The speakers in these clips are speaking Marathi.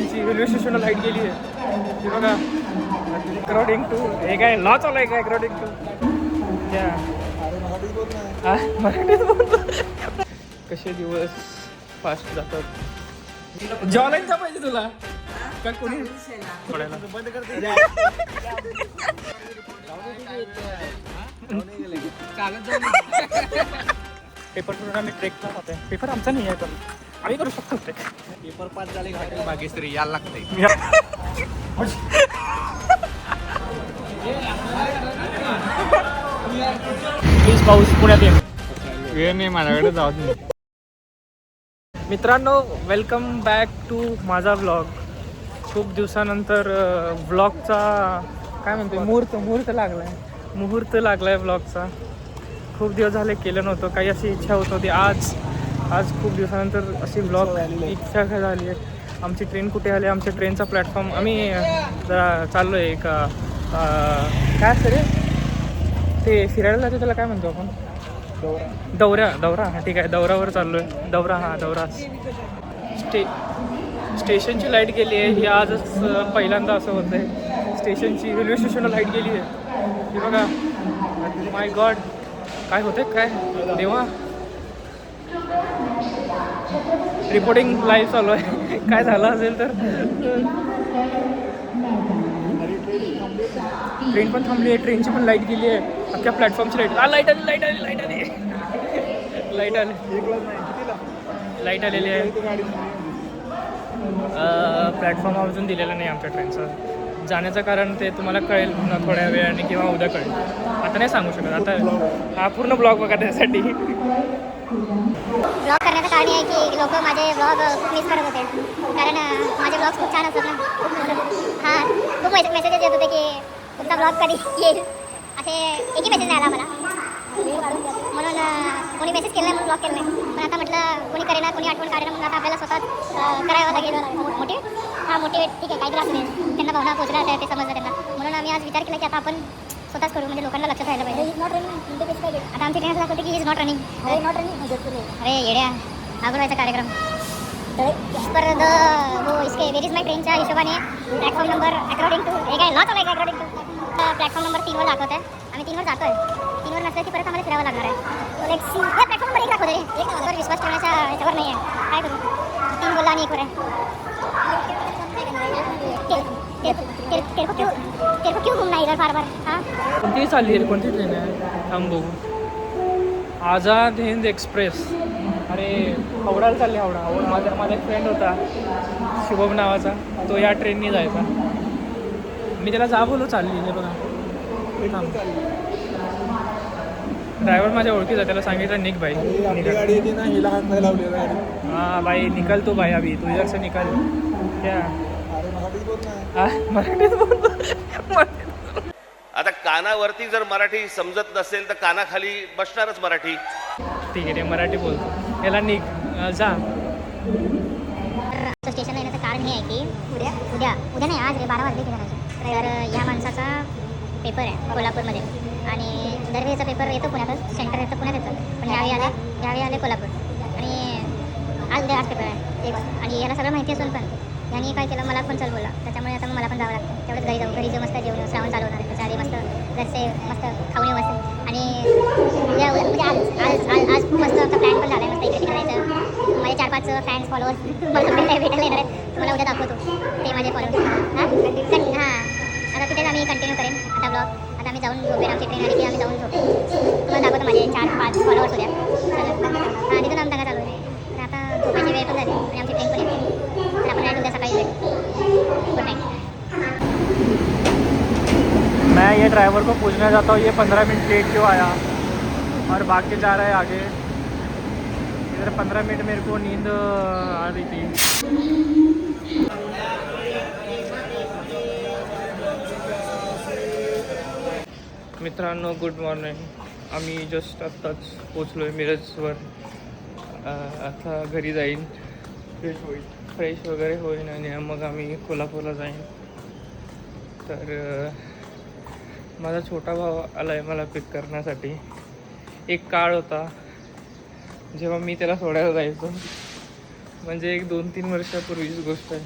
स्टेशनची रेल्वे स्टेशनला लाईट गेली आहे हे बघा. अकॉर्डिंग टू हे काय लॉ चालू आहे काय अकॉर्डिंग टू त्या मराठीत बोलतो. कसे दिवस फास्ट जातात. जॉलाईनचा पाहिजे तुला का कोणी पडायला बंद करते. पेपर करून आम्ही ट्रेकला जातोय. पेपर आमचा नाही आहे पण आम्ही करू शकतो. पेपर पास झाले घाटे भाग्यश्री यायला लागते. प्लीज पाऊस पुण्यात वेळ नाही माझ्याकडे जात नाही. मित्रांनो वेलकम बॅक टू माझा व्लॉग. खूप दिवसानंतर व्लॉगचा काय म्हणते मुहूर्त लागलाय व्लॉगचा. खूप दिवस झाले केलं नव्हतं. काही अशी इच्छा होत होती. आज खूप दिवसानंतर अशी व्लॉग इच्छा झाली आहे. आमची ट्रेन कुठे आली. आमच्या ट्रेनचा प्लॅटफॉर्म आम्ही जरा चाललो आहे एक काय असतं रे ते फिरायला जाते त्याला काय म्हणतो आपण दौरा. हा ठीक आहे दौऱ्यावर चाललो आहे. दौरा स्टेशनची लाईट गेली आहे. ही आजच पहिल्यांदा असं होतं आहे. स्टेशनची रेल्वे स्टेशनला लाईट गेली आहे हे बघा. माय गॉड काय होतं काय देवा. रिपोर्टिंग लाईव्ह चालू आहे. काय झालं असेल तर ट्रेन पण थांबली आहे. ट्रेनची पण लाईट गेली आहे. अख्ख्या प्लॅटफॉर्मची लाईट आलेली आहे. प्लॅटफॉर्म अजून दिलेला नाही आमच्या ट्रेनचं. जाण्याचं कारण ते तुम्हाला कळेल थोड्या वेळाने किंवा उद्या कळेल. आता नाही सांगू शकत. आता हा पूर्ण ब्लॉग बघा त्यासाठी. ब्लॉग करण्याचं कारण आहे की लोक माझे ब्लॉग खूप मिस करत होते. कारण माझे ब्लॉग्स खूप छान असतात ना. हां खूप मेसेजेस येत होते की तुमचा ब्लॉग कधी येईल. असे एकही मेसेज नाही आला मला. म्हणून कोणी मेसेज केला नाही म्हणून ब्लॉग केलं नाही. पण आता म्हटलं कोणी करेना कोणी आठवण काढेना म्हणून आता आपल्याला स्वतः करावं लागेल. मोटिवेट ठीक आहे काहीतरी असू दे. त्यांना भावना पोचल्या ते समजलं त्यांना. म्हणून आम्ही आज विचार केला की आता आपण स्वतःच करू म्हणजे लोकांना लक्षात राहायला पाहिजे. आता आमची ट्रेन दाखवते की इज नॉट रनिंग. अरे येड्या अगोदर व्हायचा कार्यक्रम पर वो इसके वेर इज माय ट्रेनच्या हिशोबाने प्लॅटफॉर्म नंबर अकॉर्डिंग टू हे काय लॉ चालू आहे काय अकॉर्डिंग टू प्लॅटफॉर्म नंबर 3वर दाखवत आहे. आम्ही 3वर जातोय. 3वर नसलं की परत आम्हाला फिरावं लागणार आहे. प्लॅटफॉर्म नंबर 1 दाखवते रे. एक विश्वास ठेवण्याच्या ह्याच्यावर नाही आहे. काय करू 3 बोलला आणि 1वर आहे. तेरे को क्यों घूमना इधर बार बार. हाँ कोणती चालली आहे कोणती ट्रेन आहे थांब बघू. आझाद हिंद एक्सप्रेस. अरे हावडाला चालली. हावडा माझा एक फ्रेंड होता शुभम नावाचा. तो या ट्रेननी जायचा. मी त्याला जा बोलू चालली हे बघा. ड्रायव्हर माझ्या ओळखीचा. त्याला सांगितलं निक भाई हां भाई निकल तू भाई अभी तू इधर से निकल. क्या मराठीत बोलतो. आता कानावरती जर मराठी समजत नसेल तर कानाखाली बसणारच मराठी. ठीक आहे मराठी बोलतो. याला निक जा. स्टेशनला येण्याचं कारण हे आहे की उद्या नाही आज रे 12 वाजले की जाण्याचे. तर या माणसाचा पेपर आहे कोल्हापूरमध्ये आणि दरवेळेचा पेपर येतो पुण्यातच. सेंटर येतं पुण्यात येतं. पण यावेळी आले कोल्हापूर आणि आज पेपर आहे. आणि याला सगळं माहिती असून पण यांनी काय केलं मला पण चल बोलला. त्याच्यामुळे आता मला पण जावं लागतं. तेवढंच घरी जाऊ मस्त जेवण श्रावण चालू होणार आहे. त्याच्या आधी मस्त घरचे मस्त खाऊन येऊ मस्त. आणि म्हणजे आज खूप मस्त आमचा प्लॅन पण झाला आहे. मस्त इकडे तिकडे जायचं. माझे 4-5 फॅन्स फॉलोअर्स मला भेटायला येणार आहेत. तुम्हाला उद्या दाखवतो ते माझे फॉलोअर्स. हां आता तिथेच आम्ही कंटिन्यू करेन आता ब्लॉग. आता आम्ही जाऊन झोपेन. आमची ट्रेन आली की आम्ही जाऊन झोपेन. तुम्हाला दाखवतो माझे 4-5 फॉलोअर्स उद्या. हां तिथून आमचा चालू आहे. तर आता झोपायची वेळ पण झाली आणि आमची ट्रेन पण येते. तर आपण डायरेक्ट उद्या सकाळी भेटू. Good night. मैं ये ड्राइवर को पूछना चाहता हूँ ये 15 मिनट लेट क्यों आया और भाग के जा रहा है आगे. इधर 15 मिनट मेरे को नींद आ रही थी. मित्रांनो गुड मॉर्निंग. आम्ही जस्ट आत्ताच पोचलो आहे मिरजवर. आता घरी जाईन फ्रेश वगैरे होईन आणि मग आम्ही कोल्हापूरला जाईन. तर माझा छोटा भाऊ आला आहे मला पिक करण्यासाठी. एक काळ होता जेव्हा मी त्याला सोडायला जायचो. म्हणजे एक 2-3 वर्षापूर्वीची गोष्ट आहे.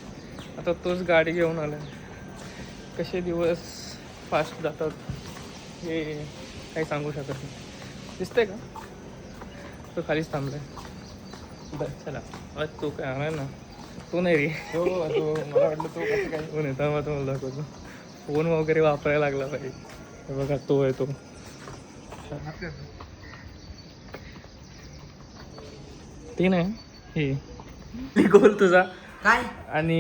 आता तोच गाडी घेऊन आला. कसे दिवस फास्ट जातात हे काही सांगू शकत नाही. दिसतंय का तो खालीच थांबलाय. बरं चला आज तो काय आला ना, तो नाही रे, तो मला वाटलं तो कसं काय फोन येता. मग तो मला दाखवतो फोन वगैरे वापरायला लागला पाहिजे. हे बघा तो आहे तो. ते नाही हे गोल तुझा काय आणि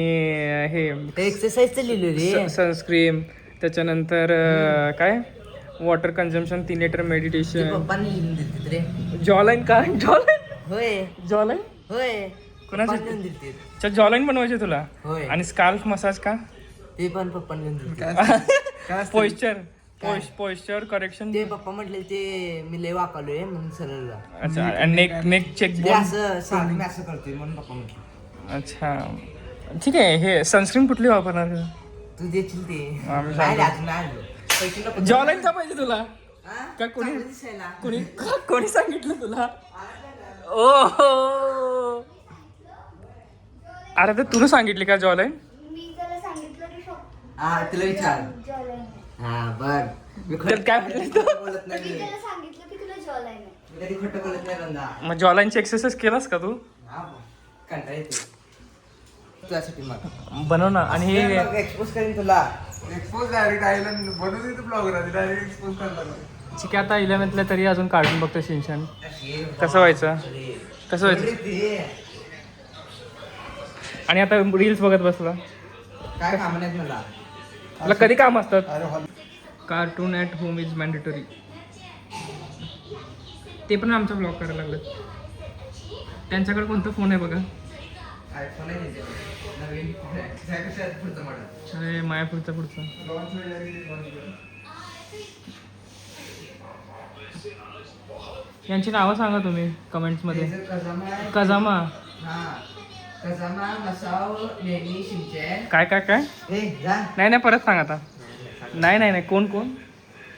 हे एक्सरसाइज लिहिलो रे. सनस्क्रीन, त्याच्यानंतर काय वॉटर कन्झम्पन 3 लिटर मेडिटेशन. पप्पांनी लिहून दिलते रे. जॉलाईन का जॉलाईन होय जॉलाईन होय कोणासाठी? पप्पांनी लिहून दिलते. अच्छा जॉलाईन बनवायचे तुला. होय आणि स्काल्फ मसाज का? ते पण पप्पांनी लिहून दिलते. Posture correction. ते पप्पा म्हटले ते मी लय वाकालोय म्हणून सरळ जा. अच्छा नेक चेक ते असं सारखं मी असं करतोय म्हणून पप्पा म्हटले. अच्छा ठीक आहे. हे सनस्क्रीन कुठली वापरणार? तू देशील ते आम्ही नाही अजून नाही आलो. पैसे नको. जॉलाईन का पाहिजे तुला? हा? का कोणी चांगलं दिसायला. कोणी सांगितलं तुला? ओ अरे तर तुला सांगितली का जॉलाईन? हा तिला विचार. हा बघ मी तर काय म्हटलं तू? बोलत नाही. मी कधी खोटं बोलत नाही रंदा. मग जॉलाईनची एक्सरसाइज केलास का तू? हा कंटाळा येते तुझ्यासाठी. मग बनव ना. आणि हे एक्सपोज करीन तुला. एक्सपोज डायरेक्ट आयलंड बनवते तू ब्लॉगर आधी डायरेक्ट एक्सपोज करणार. ठीक आहे आता 11th तरी अजून कार्टून बघतो शिनशान. कसं व्हायचं कसं व्हायचं. आणि आता रील्स बघत बसला. काय काम नाहीत मला. तुला कधी काम असतात? अरे hall cartoon at home is mandatory. ते पण आमचा ब्लॉग करायला लागलं. त्यांच्याकडे कोणता फोन आहे बघा. आयफोन आहे त्याच्यावर. नवीन पुढचं मॉडेल. अरे माया पुढचा लॉन्च यांची नावं सांगा तुम्ही कमेंट्समध्ये. कजामा. कजामा. हा कजामा मसाव नेमी शिंचन. काय काय काय ए जा. नाही नाही परत सांग आता. नाही कोण कोण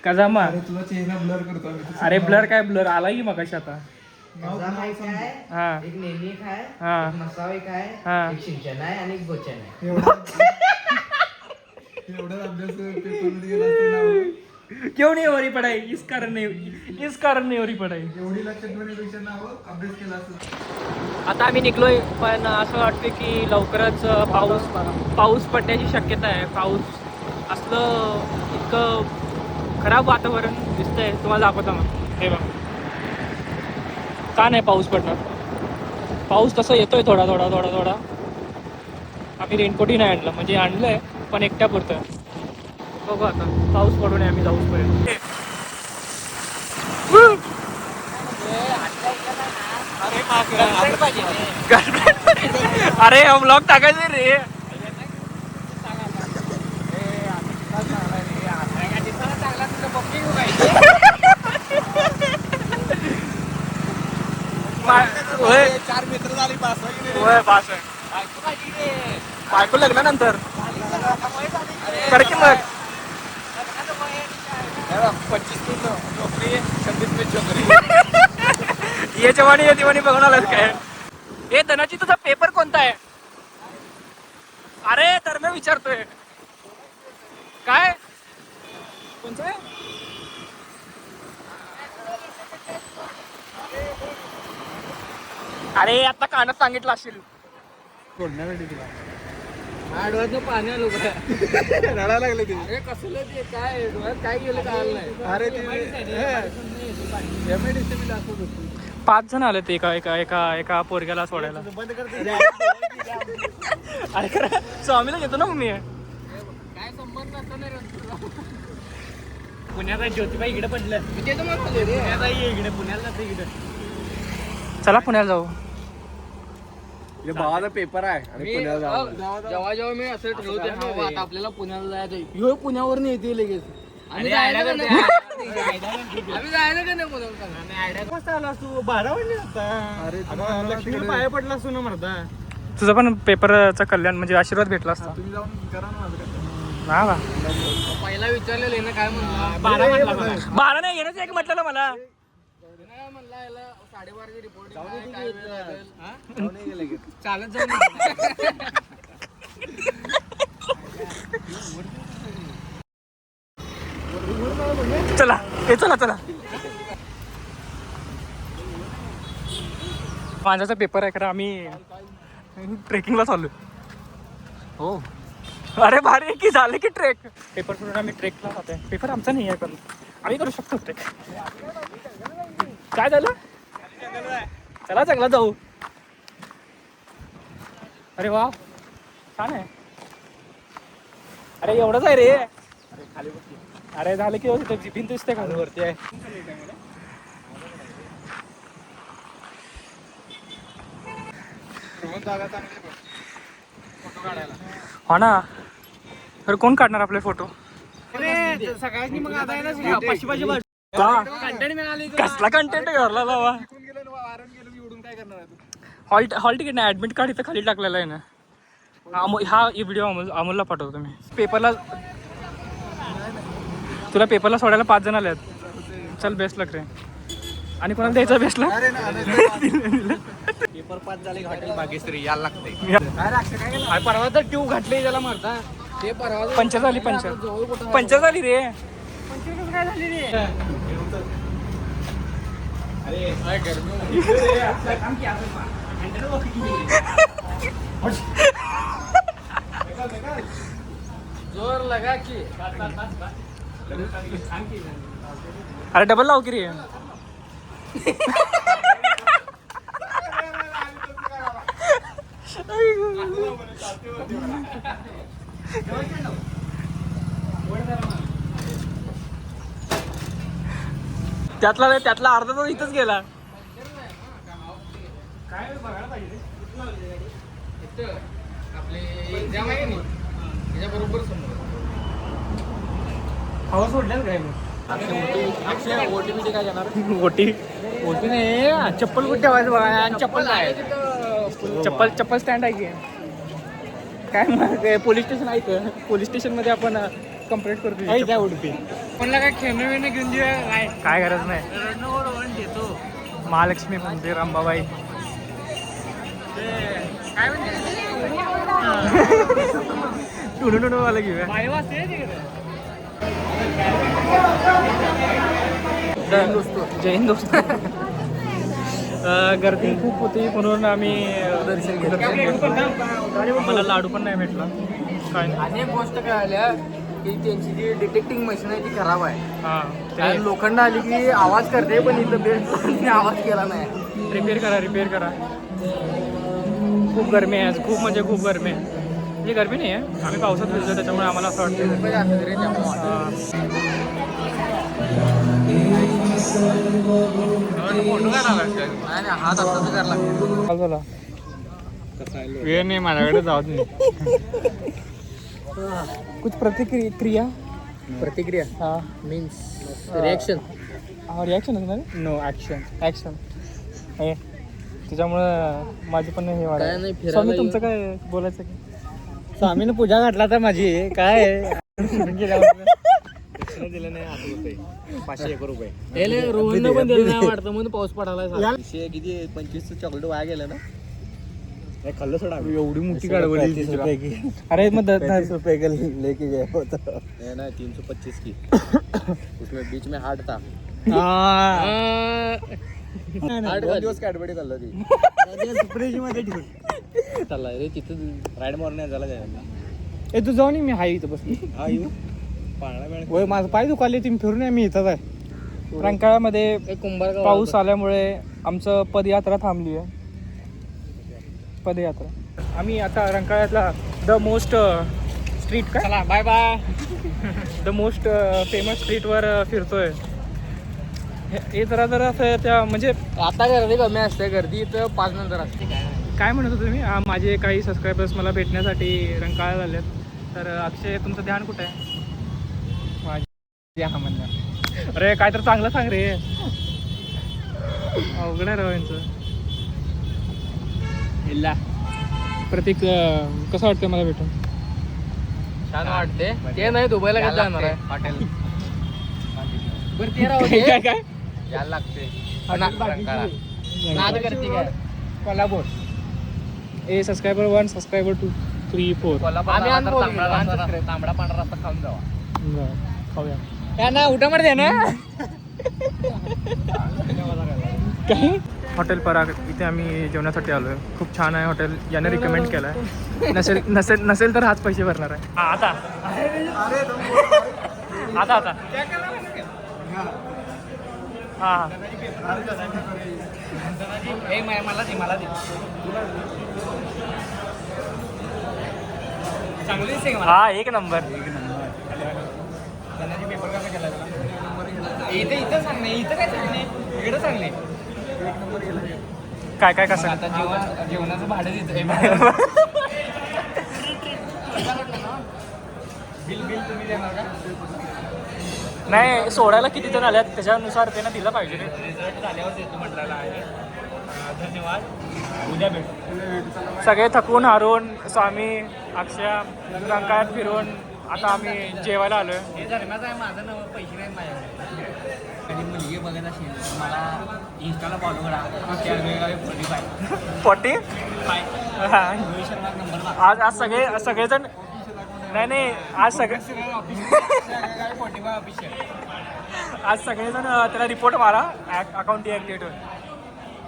कजामा. अरे तुला चेहरा ब्लर करतो आम्ही. अरे ब्लर काय ब्लर आला की मगाशी आता. कजामा एक आहे. हा एक नेमी एक आहे. हा. एक मसाव एक आहे. हा. एक शिंचन आहे आणि एक बोचन आहे. एवढा अभ्यास पेपरमध्ये गेला असता ना. क्यों नहीं हो रही पढ़ाई? इस कारण नहीं हो रही पढ़ाई. एवढी लक्षात ठेवण्यापेक्षा ना अभ्यास केला असता. आता आम्ही निघलोय पण असं वाटतं की लवकरच पाऊस पडण्याची शक्यता आहे. पाऊस असलं इतकं खराब वातावरण दिसतंय. तुम्हाला दाखवतो मग हे बघ. का नाही पाऊस पडणार? पाऊस तसं येतोय थोडा थोडा थोडा थोडा. आम्ही रेनकोटही नाही आणलं, म्हणजे आणलंय पण एकट्या पुरतं. बघू आता पाऊस पडू नये आम्ही जाऊपर्यंत. अरे हा ब्लॉग टाकायचं रे. चार मित्र झाली पास बायको लग्नानंतर कडकी मग 25 नोकरी 26 चोकरी. ये जवानी ये दिवाणी बघून आलास काय? हे धनाची तुझा पेपर कोणता आहे? अरे तर मी विचारतोय काय कोणता आहे? अरे आता कानात सांगितलं असेल. सोडण्यासाठी तुला डोळ्यात पाणी आलो रडायला लागले ते. अरे कसलं ते काय डोळ्यात काय गेलं काय नाही. अरे ते MIDC दाखवत होती. 5 जण आले ते एका पोरग्याला सोडायला. बंद करते. अरे खरं स्वामीला घेतो ना मग मी. काय संबंध पुण्याचा ज्योतिबा इकडे पडलं. पुण्याचा इकडे पुण्याला इकडे. चला पुण्याला जाऊ. भावाचा पेपर आहे आणि पुण्याला जाऊ. जेव्हा मी असं ठरवते आता आपल्याला पुण्याला जायचं. ह्यो पुण्यावर येते लगेच. आम्ही जायला का नाही पुण्यावर? आलास तू 12 वाजले आता. अरे लक्ष्मी पाया पडला असतो ना मरदा. तुझा पण पेपरचा कल्याण म्हणजे आशीर्वाद भेटला असता. तुम्ही जाऊन करा ना माझं. ना बा पहिला विचारलेलं काय म्हणला 12 नाही येणंच एक म्हटलं मला. म्हणला याला 12:30 रिपोर्ट काय वेळ लागेल जाऊन गेले की. चालत जाऊन चला चला माझ्याचा पेपर आहे खरं आम्ही ट्रेकिंगला चालू हो. अरे भारी की झाले की ट्रेक पेपर सोडून आम्ही ट्रेकला जातोय. पेपर आमचा नाही आहे पण आम्ही करू शकतो ट्रेक. काय झालं चला चांगला जाऊ. अरे वा छान आहे. अरे एवढंच आहे रे. अरे झालं की भिंत दिसते का वरती आहे. हो ना तर कोण काढणार आपले फोटो. सगळ्यांनी मग आता कसला कंटेंट घरला लावा. हॉल तिकीट नाही ऍडमिट कार्ड इथं खाली टाकलेला आहे ना. हा व्हिडिओ अमोलला पाठवतो मी. पेपरला तुला पेपरला सोडायला 5 जण आले आहेत. चल बेस्ट लक रे. आणि कोणाला द्यायचा बेस्ट लक. पेपर 5 झाले हॉटेल भाग्यश्री यायला लागते. परवा तर ट्यूब घातली त्याला मारता. ते परवा पंचर झाली पंचर झाली रे. काय झाली रे. जोर लगा की. अरे डबल लाव की रे. त्यातला अर्धा तास इथंच गेला. काय बघायला पाहिजे आपले एक्झाम आहे ना त्याच्या बरोबर समोर हवा सोडल्याच काय अक्षय ओटीपी काय जाणार. ओटी नाही चप्पल कुठे ठेवायचं बघा. चप्पल आहे चप्पल स्टँड आहे की काय मग पोलीस स्टेशन आहे का. पोलीस स्टेशन मध्ये आपण कंप्लेंट करतो त्या ओटीपी. कोणाला काय खेळणं बिणं घेऊन देऊया काय गरज नाही. रणवर देतो. महालक्ष्मी मंदिर अंबाबाई काय म्हणते टुनू वाला घेऊया. जैन दोस्त गर्दी खूप होती म्हणून आम्ही दर्शन घेतलं. मला लाडू पण नाही भेटला काय नाही. आणि एक गोष्ट काय आल्या की त्यांची जी डिटेक्टिंग मशीन आहे ती खराब आहे. हां आणि लोखंड आली की आवाज करते पण इथं बेल्ट आवाज केला नाही. रिपेअर करा. खूप गरमी आहे आज. खूप म्हणजे खूप गरमी आहे. म्हणजे गरमी नाही आहे आम्ही पावसात भिजलो त्याच्यामुळे आम्हाला असं हात असं करायला लागतो. वाटतं. वेळ नाही माझ्याकडे जाऊ नाही. कुछ प्रतिक्रिया प्रतिक्रिया मीन्स रिॲक्शन. रिॲक्शन असणार. नो ॲक्शन हे त्याच्यामुळं माझी पण हे काय नाही, वाटत. फिरायला स्वामी तुमचं काय बोलायचं की. स्वामीनं पूजा घातला तर माझी काय दिलं नाही आता होतंय 501 रुपये. रोहन पण दिलं नाही वाटतं म्हणून पाऊस पडायला. किती 25 चॉकलेट वाया गेलं ना. खाल्लं सोडा एवढी मोठी गाडवली. अरे मग 30 रुपये का लेके गए होता. नहीं 325 की. उसमें बीच में हार्ट था. 2 दिवस कॅडबडी खाल्लं ती. फ्रीज मध्ये ठेवून चाललाय रे. तिथं राईड मारण्यात झाला काय. तू जाऊ नये मी हाय इथं बसली. हा येऊ पाळणा मिळेल. वय माझं पाय दुखाले तुम्ही फिरून या. मी इथंच आहे. रंकाळ्यामध्ये कुंभार पाऊस आल्यामुळे आमचं पदयात्रा थांबली आहे. पदयात्रा आम्ही आता रंकाळ्यातला द मोस्ट स्ट्रीट काय चला bye bye. The most famous स्ट्रीटवर फिरतोय. हे जरा असं त्या म्हणजे आता गर्दी कमी असते. गर्दी इथं 5 नंतर असते. काय म्हणत होतो तुम्ही. माझे काही सबस्क्रायबर्स मला भेटण्यासाठी रंकाळ्यात आलेत. तर अक्षय तुमचं ध्यान कुठं आहे. माझ्या म्हणणं अरे काय तर चांगलं सांग रे. अवघड आहे राव यांचं. प्रतीक कसं वाटतं मला भेटून. छान वाटते. ते नाही दुबईला कसं जाणार आहे हॉटेल. बरं ते राहू काय दे. काय काय यायला लागते. नाद करते काय कोल्हापूर. Subscriber 1 subscriber 2 3, 4. आम्ही तांबडा पांढरा रस्ता खाऊन जावा. खाऊया. त्यांना उठा मध्ये ना. काही हॉटेल पराग इथे आम्ही जेवणासाठी आलो आहे. खूप छान आहे हॉटेल, याने रिकमेंड केलं आहे. नसेल तर हाच पैसे भरणार आहे. आता हां मला दे. चांगली दिसते का मला? हा, एक नंबर. पेपर कसा केला इथं सांगणे, इथं काय सांगणे, इकडं सांगणे. काय कसं आता जेवणाचं भाडं देतोय. बिल तुम्ही देणार का? नाही, सोडायला किती जण आल्यात त्याच्यानुसार त्यांना दिलं पाहिजे. रिझल्ट झाल्यावर देतो म्हटलेला आहे. धन्यवाद. उद्या भेटू. सगळे थकून हारून स्वामी अक्षय रंकाळ्यात फिरून आता आम्ही जेवायला आलोय. हे धर्माचं आहे, माझं नाव पैसे नाहीत माझ्याकडे. कधी मुलगी बघत असेल तर मला इंस्टाला फॉलो करा. पोटी रोहित शर्मा नंबर आज सगळेजण नाही आज आज सगळेजण त्याला रिपोर्ट मारा, अकाउंट डिॲक्टिव्हेट होईल.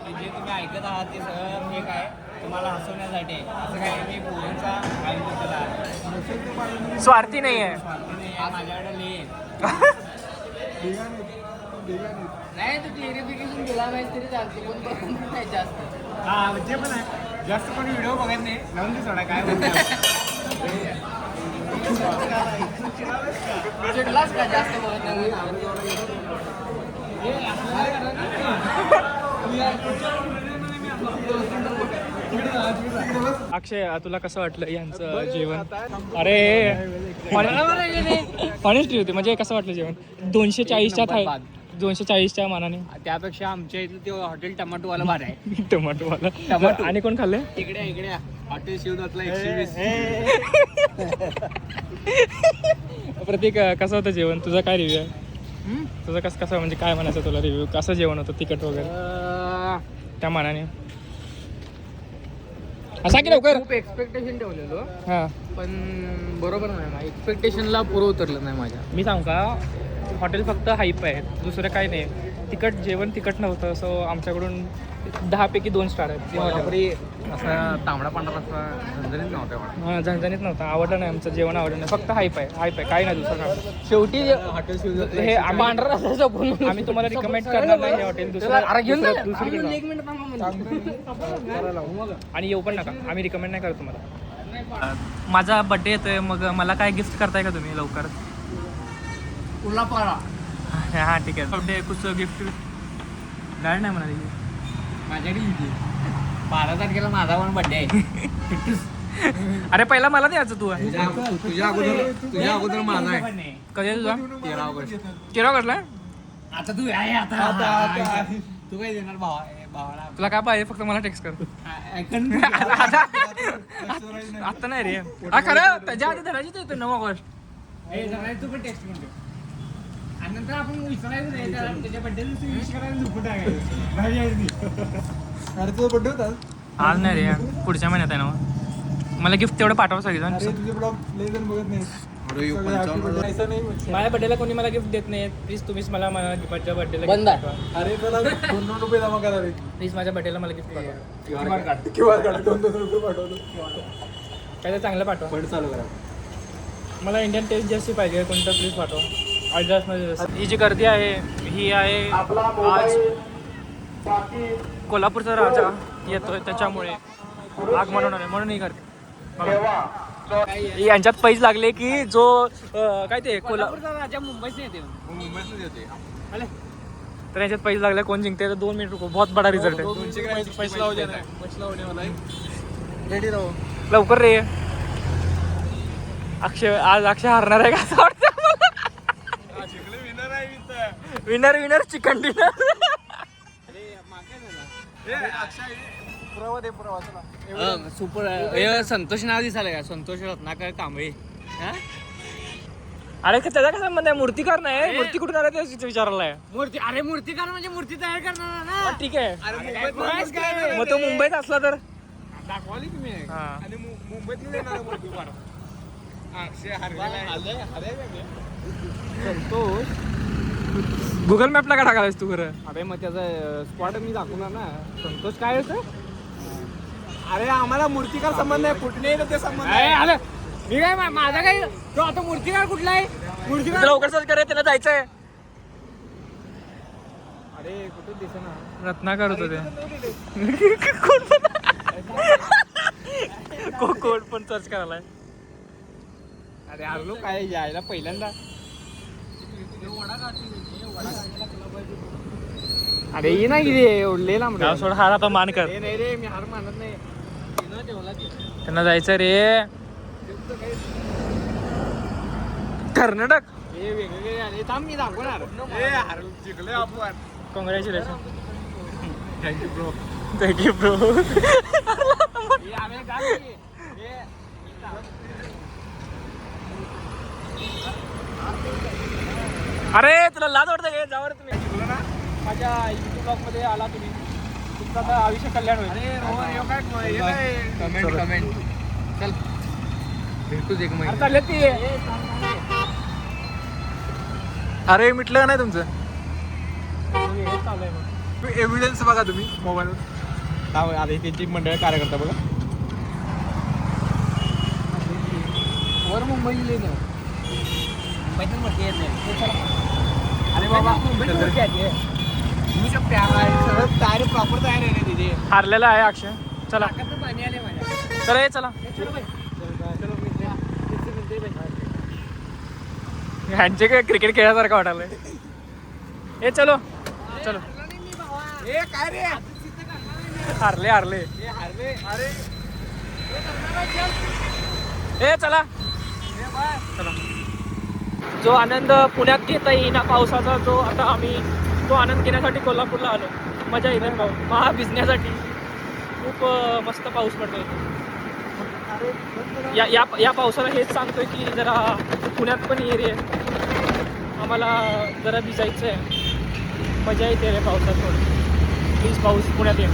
जे तुम्ही ऐकत आहात ते सगळं फेक आहे, तुम्हाला हसवण्यासाठी आहे. असं काय मी पोरींचा ऐकत आहे, स्वार्थी नाही आहे. माझ्याकडे लिहि. नाही तू क्लिअरिफिकेशन दिला नाही तरी चालते, पण बघत नाही जास्त. हा ते पण आहे, जास्त कोणी व्हिडिओ बघत नाही. लावून दे सोडा, काय चिडलाच का जास्त बघत नाही? अक्षय, तुला कसं वाटलं यांचं जेवण? अरे ऑनेस्टली होते, म्हणजे कसं वाटलं जेवण? 240च्या मानाने त्यापेक्षा आमच्या इथलं ते हॉटेल टमाटोवाला भार आहे. टमाटोवाला. आणि कोण खाल्ले? इकडे हॉटेल शिवदत्तला 120. प्रतीक, कसं होतं जेवण? तुझा काय रिव्ह्यू आहे? तुझं कसं म्हणजे काय म्हणायचं तुला रिव्ह्यू? कसं जेवण होतं, तिखट वगैरे त्या मानाने? असा की लवकर. खूप एक्सपेक्टेशन ठेवलेलो, हां, पण बरोबर नाही. एक्सपेक्टेशनला पुरं उतरलं नाही माझ्या. मी सांगू का, हॉटेल फक्त हाईप आहे, दुसरं काही नाही. जेवण तिखट नव्हतं, सो आमच्याकडून 10 पैकी 2 स्टार आहेत. कोल्हापुरी असा तांबडा पांढरा रस्सा झणझणीत नव्हता. हां, झणझणीत नव्हतं, आवडलं नाही. आमचं जेवण आवडलं नाही, फक्त हाईप आहे, काही नाही दुसरं काय. शेवटी हॉटेल हे पांढरा रस्सा आम्ही तुम्हाला रिकमेंड करणार नाही हे हॉटेल. आणि येऊ पण नका, आम्ही रिकमेंड नाही करत तुम्हाला. माझा बड्डे येतोय, मग मला काय गिफ्ट करताय का तुम्ही लवकर? कोल्हापुरा हां, ठीक आहे. बड्डे कुछ गिफ्ट गाडी नाही म्हणाली. माझ्याकडे 12 तारखेला माझा पण बड्डे आहे. अरे पहिला मला द्यायचं तू. तुझ्या अगोदर माझा आहे. कधी तुझा? 13 ऑगस्ट. 13 ऑगस्टला? आता तू आहे. आता तू काय देणार भावाला? तुला काय पाहिजे फक्त मला टेक्स्ट कर. आता नाही रे. हा खरं, त्याच्या आधी धरायची तर 9 ऑगस्ट. तू पण टेक्स्ट म्हणतो आणि नंतर आपण विचारायचं नाही त्याच्या बड्डे दिवशी विश करायला झोपून टाकायचं. अरे तुझा बड्डे होता आज नाही रे, पुढच्या महिन्यात आहे ना. मला गिफ्ट तेवढं पाठवा सगळेजण. तुझे ब्लॉग लय जण बघत नाही. माझ्या बड्डेला कोणी मला गिफ्ट देत नाही. प्लीज तुम्हीच मला माझ्या बड्डेला बंद आहे. पाठवा. अरे त्याला 2 रुपये जमा करावे. प्लीज माझ्या बड्डेला मला गिफ्ट पाठवा. QR काढ 2 रुपये पाठवतो. काय तर चांगलं पाठवा. पण चालू करा. मला इंडियन टेस्ट जास्ती पाहिजे, कोणतं प्लीज पाठवा. ही जी गर्दी आहे ही आहे आज कोल्हापूरचा राजा येतोय त्याच्यामुळे आगमन आहे, म्हणून ही गर्दी. यांच्यात पैज लागले की जो काय ते राजा मुंबईच येते. मुंबईतच येते. तर यांच्यात पैज लागले, कोण जिंकते? तर 2 मिनिट रुको, बहुत बडा रिझल्ट आहे. 200 पैसे लावले नाही. पैसे लावणे मला रेडी राहू. लवकर रे. आज अक्षय हारणार आहे का असं वाटतं? Winner chicken dinner. Super Santosh नाव दिसायला का? संतोष रत्नाकर कांबळे. अरे त्याचा काय संबंध आहे? मूर्तिकार नाही, मूर्ती कुठून आला ते विचारायला आहे. मूर्तिकार म्हणजे मूर्ती तयार करणार ना. ठीक आहे, मग तो मुंबईत असला तर दाखवाली की मी हा. आणि मुंबईत येणार मूर्ती फार संतोष गुगल मॅपला का टाकायलास तू खरं? अरे मग त्याचा स्पॉट मी दाखवणार ना. संतोष काय होतं? अरे आम्हाला मूर्तिकार संबंध आहे, कुठले ते संबंध आहे. आलं मी काय माझा काय तो आता मूर्तिकार कुठला आहे? मूर्तिकार लवकर सर्च करे, त्याला जायचंय. अरे कुठं दिसेना. रत्नाकर होतं ते. कोण पण सर्च करायलाय. अरे आलो काय यायला पहिल्यांदा. अरे ये ना किती ओढले लांब. गाव सोड, हार आता मान कर. नाही रे, मी हार मानत नाही. त्यांना जायचं रे कर्नाटक. हे वेगळे अरे थांब मी दाखवणार. जिंकले आपण. Congratulation. Thank you bro. Thank you bro. अरे तुला लाज वाटतं का? जावर तुम्ही शिकलो ना. माझ्या युट्यूब ब्लॉग मध्ये आला तुम्ही. तुमचं आता आयुष्य कल्याण होईल. कमेंट चल भेटूच एक महिना. अरे चालले ती. अरे मिटलं नाही तुमचं. एव्हिडन्स बघा तुम्ही मोबाईलवर. आता त्यांची मंडळ कार्यकर्ता बघा. वर मुंबई येत मुंबईत मोठी येत नाही. अरे बाबा मुंबईत मोठी आहे. तुम्ही सब सगळं तयारी प्रॉपर तयारी आहे ना तिथे. हारलेला आहे अक्षय. चला नाकातनं पाणी आले माझ्या. चला ये चला. ह्यांचे काय क्रिकेट खेळासारखं वाटायलंय. ए चलो चलो. ए काय रे. हारले हारले. अरे ए चला चला. जो आनंद पुण्यात घेता येईना पावसाचा, जो आता आम्ही तो आनंद घेण्यासाठी कोल्हापूरला आलो. मजा येते महा भिजण्यासाठी. खूप मस्त पाऊस पडतो इथे. या पावसाला हेच सांगतोय की जरा पुण्यात पण ये रे, आम्हाला जरा भिजायचं आहे. मजा येते रे पावसात थोडी. प्लीज पाऊस पुण्यात ये.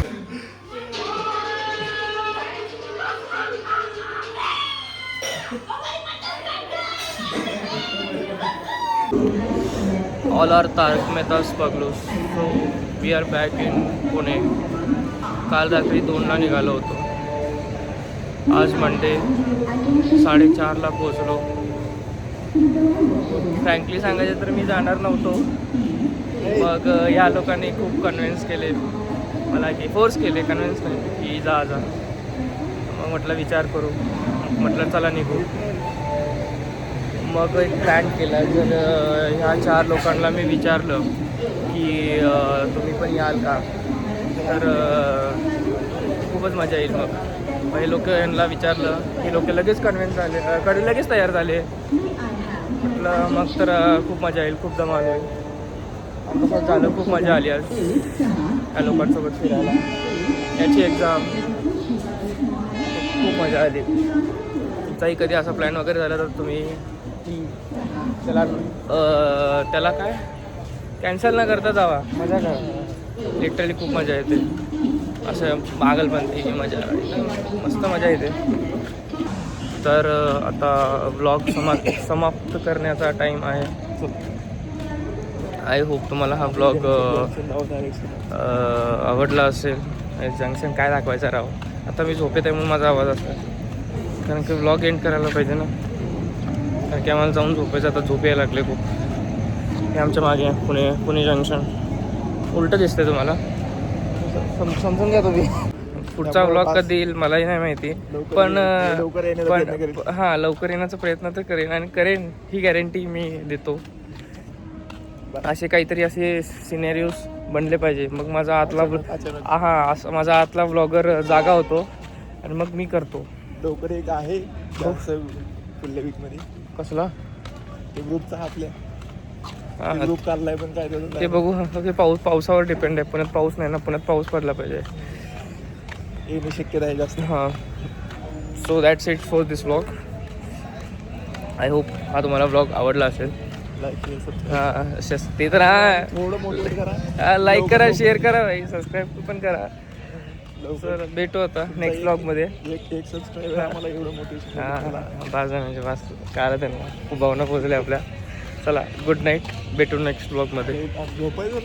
All our Tarak Mehta's Paglos. So we are back in Pune. काल रात्री 2ला निघालो होतो. आज मंडे 4:30ला पोहोचलो. फ्रँकली सांगायचं तर मी जाणार नव्हतो. मग या लोकांनी खूप कन्व्हिन्स केले मला, की फोर्स केले, कन्व्हिन्स नाही की जा. मग म्हटलं विचार करू. म्हटलं चला निघू. मग एक प्लॅन केला. जर ह्या 4 लोकांना मी विचारलं की तुम्ही पण याल का, तर खूपच मजा येईल. मग हे लोक यांना विचारलं, हे लोक लगेच कन्व्हिन्स झाले, लगेच तयार झाले. म्हटलं मग तर खूप मजा येईल, खूप धमाल होईल. तसंच झालं. खूप मजा आली आज या लोकांसोबत फिरायला. याची एक्झाम खूप मजा आली. तुमचाही कधी असा प्लॅन वगैरे झाला तर तुम्ही त्याला काय कॅन्सल न करता जावा. मजा करा. लिटरली खूप मजा येते. असं पागलपंथी मजा, मस्त मजा येते. तर आता व्लॉग समाप्त करण्याचा टाईम आहे. आय होप तुम्हाला हा व्लॉग आवडला असेल. जंक्शन काय दाखवायचं राव. आता मी झोपेत आहे म्हणून माझा आवाज असतो, कारण की व्लॉग एंड करायला पाहिजे ना. कारण की आम्हाला जाऊन झोपायचं. आता झोप यायला लागले खूप. हे आमच्या मागे पुणे जंक्शन उलटं दिसतंय तुम्हाला. समजून घ्या तुम्ही. पुढचा व्लॉग कधी येईल मलाही नाही माहिती, पण हां लवकर येण्याचा प्रयत्न तर करेन. आणि करेन ही गॅरंटी मी देतो. असे काहीतरी असे सिनेरियोज बनले पाहिजे. मग माझा माझा आतला व्लॉगर जागा होतो आणि मग मी करतो. लवकर एक आहे पुढल्या वीक मध्ये. कसला ग्रुपचा आपल्या ग्रुप काढलाय, पण काय ते बघू. ते पावसावर डिपेंड आहे. पुण्यात पाऊस नाही ना. पुण्यात पाऊस पडला पाहिजे. येणे शक्यता आहे जास्त. हां. So that's it for this vlog. I hope हा तुम्हाला व्लॉग आवडला असेल. हां ते तर थोडं मोटिवेट करा. लाईक करा, शेअर करा, भाई सबस्क्राईब पण करा. चल भेटू आता नेक्स्ट ब्लॉग मध्ये. एक सबस्क्राईबर आम्हाला एवढं मोटिवेशन. हा बाजा म्हणजे बस कारण त्यांना खूप भावना पोहोचल्या आपल्या. चला गुड नाईट, भेटू नेक्स्ट ब्लॉग मध्ये. झोपायचं